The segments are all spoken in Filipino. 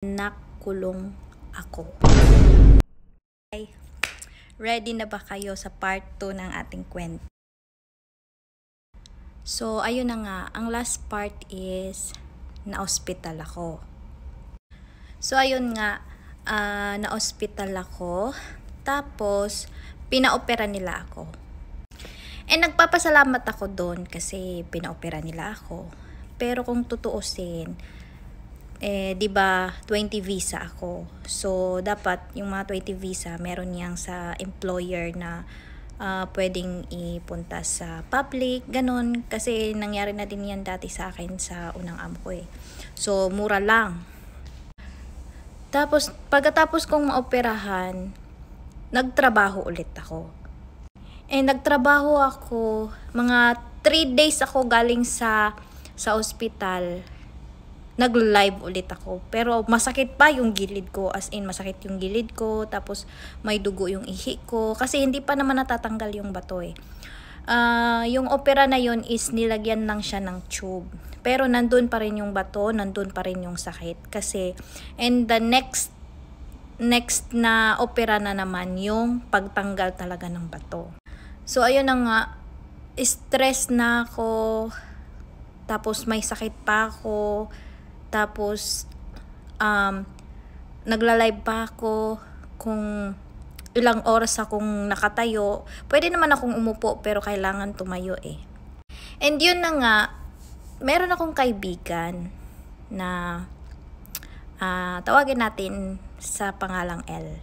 nakulong ako. Okay. Ready na ba kayo sa part 2 ng ating kwento? So, ayun na nga. Ang last part is na-hospital ako. So, ayun nga. Na-hospital ako. Tapos, pinaopera nila ako. And nagpapasalamat ako doon kasi pinaopera nila ako. Pero kung tutuusin, 'di ba 20 visa ako. So dapat yung mga 20 visa meron yang sa employer na pwedeng ipunta sa public, ganun. Kasi nangyari na din yan dati sa akin sa unang amo ko eh. So mura lang. Tapos pagkatapos kong maoperahan, nagtrabaho ulit ako. Nagtrabaho ako, mga 3 days ako galing sa ospital. Nag-live ulit ako. Pero masakit pa yung gilid ko. As in, masakit yung gilid ko. Tapos, may dugo yung ihi ko. Kasi hindi pa naman natatanggal yung bato eh. Yung opera na yun is nilagyan lang siya ng tube. Pero nandun pa rin yung bato. Nandun pa rin yung sakit. Kasi, and the next na opera na naman yung pagtanggal talaga ng bato. So, ayun na nga. Stress na ako. Tapos, may sakit pa ako. Tapos, nagla-live pa ako kung ilang oras akong nakatayo. Pwede naman akong umupo pero kailangan tumayo eh. And yun na nga, meron akong kaibigan na tawagin natin sa pangalang L.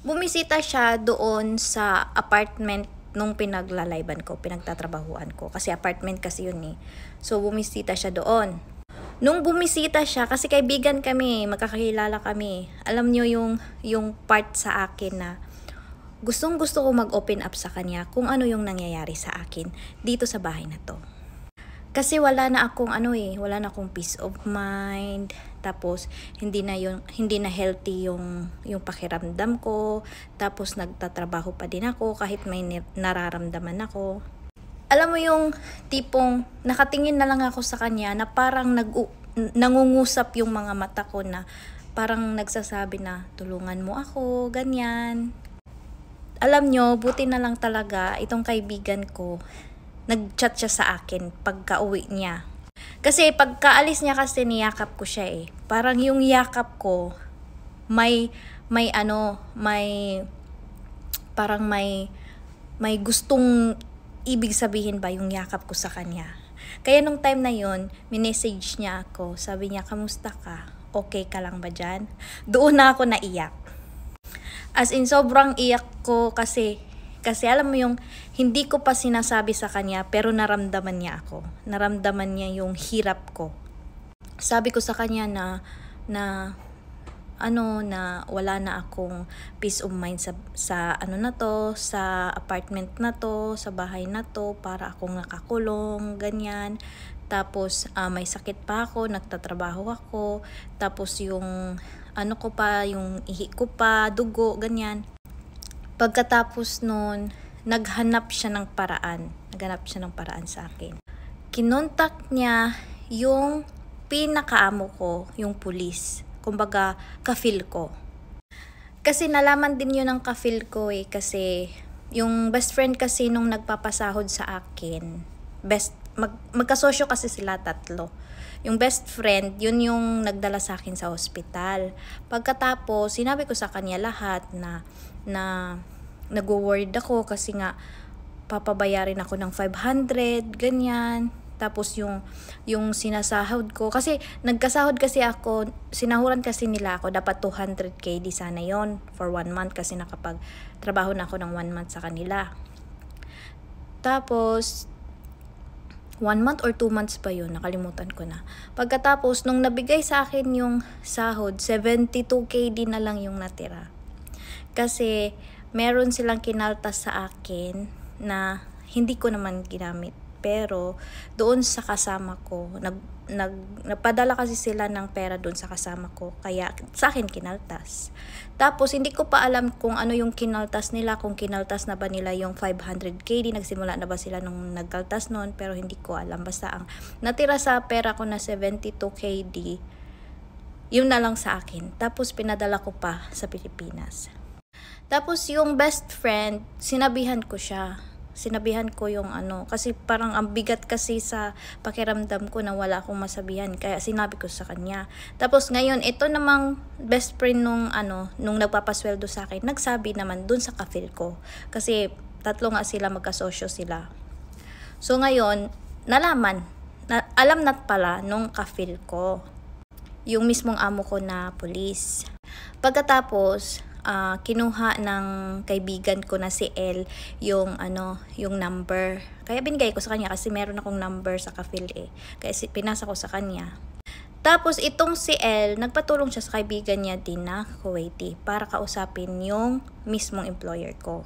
Bumisita siya doon sa apartment nung pinagla-livean ko, pinagtatrabahuan ko. Kasi apartment kasi yun eh. So, bumisita siya doon. Nung bumisita siya, kasi kaibigan kami, magkakilala kami, alam nyo yung part sa akin na gustong-gusto ko mag-open up sa kanya kung ano yung nangyayari sa akin dito sa bahay na to. Kasi wala na akong wala na akong peace of mind. Tapos hindi na healthy yung pakiramdam ko. Tapos nagtatrabaho pa din ako kahit may nararamdaman ako. Alam mo yung tipong nakatingin na lang ako sa kanya na parang nangungusap yung mga mata ko na parang nagsasabi na tulungan mo ako, ganyan. Alam nyo, buti na lang talaga itong kaibigan ko, nag-chat siya sa akin pagka uwi niya. Kasi pagkaalis niya kasi niyakap ko siya eh. Parang yung yakap ko, parang may gustong ibig sabihin ba yung yakap ko sa kanya. Kaya nung time na yon, minessage niya ako. Sabi niya, kamusta ka? Okay ka lang ba dyan? Doon na ako naiyak. As in, sobrang iyak ko kasi alam mo yung hindi ko pa sinasabi sa kanya pero naramdaman niya ako. Naramdaman niya yung hirap ko. Sabi ko sa kanya na wala na akong peace of mind sa apartment na to, sa bahay na to, para akong nakakulong, ganyan. Tapos may sakit pa ako, nagtatrabaho ako, tapos yung yung ihi ko pa, dugo, ganyan. Pagkatapos nun, naghanap siya ng paraan sa akin. Kinontak niya yung pinakaamo ko, yung pulis. Kumbaga, ka-feel ko. Kasi nalaman din yun ng ka-feel ko eh. Kasi yung best friend kasi nung nagpapasahod sa akin, magkasosyo kasi sila 3. Yung best friend, yun yung nagdala sa akin sa ospital. Pagkatapos, sinabi ko sa kanya lahat na nag-worried ako kasi nga papabayarin ako ng 500, ganyan. Tapos yung sinasahod ko, kasi nagkasahod kasi ako, sinahuran kasi nila ako, dapat 200k, di sana yon for 1 month kasi nakapag-trabaho na ako ng 1 month sa kanila. Tapos, 1 month or 2 months pa yun, nakalimutan ko na. Pagkatapos, nung nabigay sa akin yung sahod, 72k din na lang yung natira. Kasi, meron silang kinaltas sa akin na hindi ko naman ginamit. Pero doon sa kasama ko, napadala kasi sila ng pera doon sa kasama ko, kaya sa akin kinaltas. Tapos hindi ko pa alam kung ano yung kinaltas nila, kung kinaltas na ba nila yung 500k, di nagsimula na ba sila nung nagkaltas noon, pero hindi ko alam. Basta ang natira sa pera ko na 72k, Yun na lang sa akin. Tapos pinadala ko pa sa Pilipinas. Tapos yung best friend, sinabihan ko siya. Sinabihan ko yung kasi parang ang bigat kasi sa pakiramdam ko na wala akong masabihan, kaya sinabi ko sa kanya. Tapos ngayon, ito namang best friend nung nagpapasweldo sa akin, nagsabi naman dun sa kafil ko. Kasi tatlo nga sila, magkasosyo sila. So ngayon, alam na pala nung kafil ko, yung mismong amo ko na pulis. Pagkatapos, kinuha ng kaibigan ko na si L yung number. Kaya binigay ko sa kanya kasi meron akong number sa kafil Kaya pinasa ko sa kanya. Tapos itong si L, nagpatulong siya sa kaibigan niya din na Kuwaiti para kausapin yung mismong employer ko.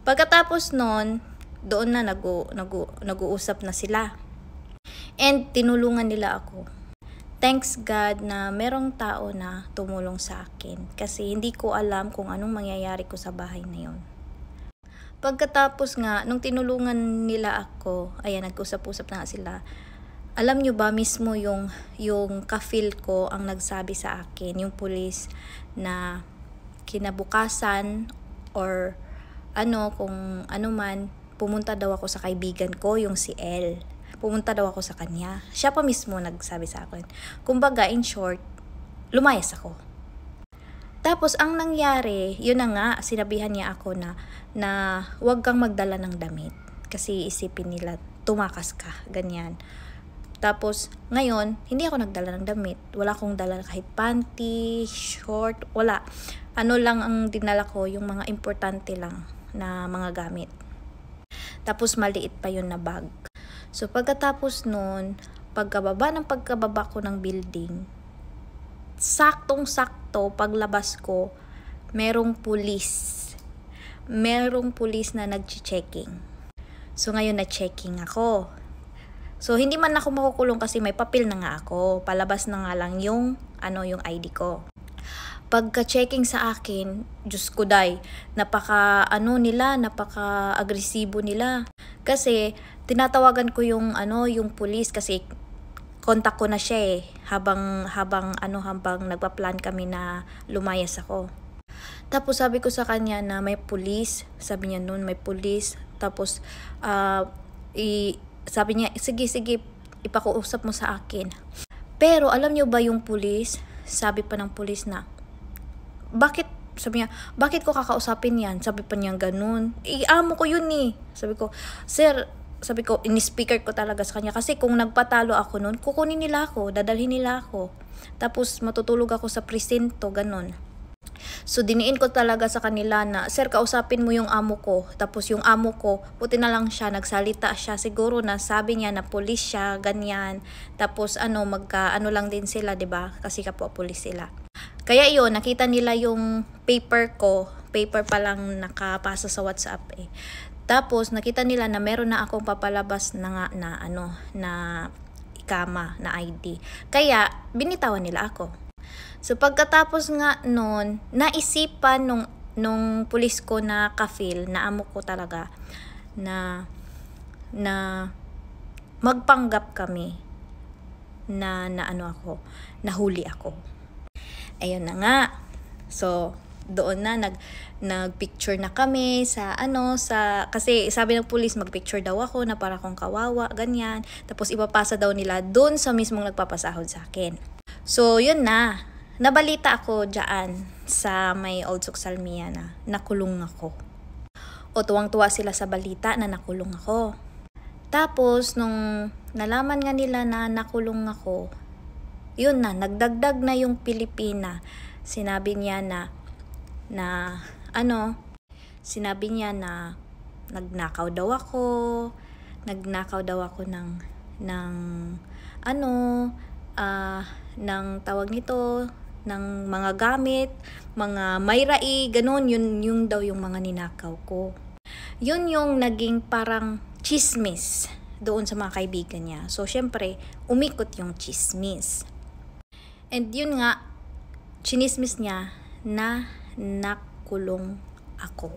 Pagkatapos nun, doon na nag-uusap na sila. And tinulungan nila ako. Thanks God na merong tao na tumulong sa akin kasi hindi ko alam kung anong mangyayari ko sa bahay na yun. Pagkatapos nga, nung tinulungan nila ako, ayan, nag-usap-usap na nga sila. Alam nyo ba mismo yung kafil ko ang nagsabi sa akin, yung pulis, na kinabukasan or kung ano man, pumunta daw ako sa kaibigan ko, yung si L. Pumunta daw ako sa kanya. Siya pa mismo nagsabi sa akin. Kumbaga, in short, lumayas ako. Tapos, ang nangyari, yun na nga, sinabihan niya ako na huwag kang magdala ng damit. Kasi isipin nila, tumakas ka, ganyan. Tapos, ngayon, hindi ako nagdala ng damit. Wala akong dala kahit panty, short, wala. Lang ang dinala ko, yung mga importante lang na mga gamit. Tapos, maliit pa yun na bag. So, pagkatapos nun, pagkababa ko ng building, saktong-sakto, paglabas ko, merong pulis. Merong pulis na nag-checking. So, ngayon na-checking ako. So, hindi man ako makukulong kasi may papel na nga ako. Palabas na nga lang yung ID ko. Pagka-checking sa akin, Diyos ko day, napaka-agresibo nila. Kasi, tinatawagan ko yung pulis kasi contact ko na siya habang nagpa-plan kami na lumayas ako. Tapos sabi ko sa kanya na may pulis, sabi niya noon may pulis. Tapos sabi niya, sige, ipakuusap mo sa akin. Pero alam niyo ba yung pulis, sabi pa ng pulis na, sabi niya, bakit ko kakausapin yan? Sabi pa niya ganun. Amo ko yun Sabi ko, sir, in-speaker ko talaga sa kanya. Kasi kung nagpatalo ako nun, kukunin nila ako, dadalhin nila ako. Tapos matutulog ako sa presinto, ganun. So, diniin ko talaga sa kanila na, sir, kausapin mo yung amo ko. Tapos yung amo ko, puti na lang siya, nagsalita siya. Siguro na sabi niya na pulis siya, ganyan. Tapos lang din sila, 'di ba? Kasi kapwa pulis sila. Kaya yun, nakita nila yung paper ko. Paper pa lang nakapasa sa WhatsApp Tapos nakita nila na meron na akong papalabas na ikama, na ID. Kaya binitawan nila ako. So pagkatapos nga noon, naisipan nung pulis ko na kafil, na amo ko talaga, na magpanggap kami na nahuli ako. Ayun na nga. So, doon na nagpicture na kami kasi sabi ng pulis magpicture daw ako na para akong kawawa, ganyan. Tapos ipapasa daw nila doon sa mismong nagpapasahod sa akin. So, yun na. Nabalita ako diyan sa may Old Sucsalmia na nakulong ako. O tuwang-tuwa sila sa balita na nakulong ako. Tapos, nung nalaman nga nila na nakulong ako, yun na, nagdagdag na yung Pilipina. Sinabi niya na nagnakaw daw ako ng tawag nito, ng mga gamit, mga mayrai, ganun, yun daw yung mga ninakaw ko. Yun yung naging parang chismis doon sa mga kaibigan niya. So, syempre, umikot yung chismis. And yun nga, chinismis niya na nakulong ako.